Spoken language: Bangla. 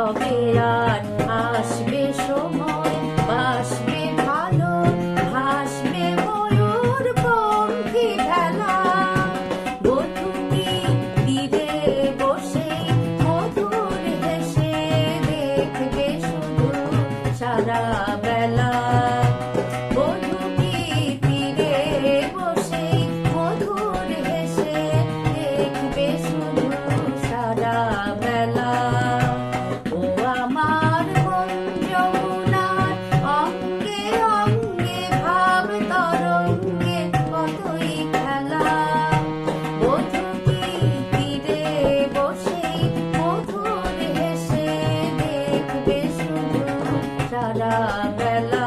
তবে আর আসবে সময়, বাসবে ভালো, ভাসবে ময়ূর পঙ্খী ভেলা। বধূটি তীরে বসে মধুর হেসে দেখবে শুধু সারা বেলা। বধূটি তীরে বসে মধুর হেসে দেখবে শুধু সারা বেলা। ও আমার মন যমুনার অঙ্গে অঙ্গে ভাব তরঙ্গে কতই খেলা। বধূটি তীরে বসে মধুর হেসে দেখবে শুধু সারা বেলা।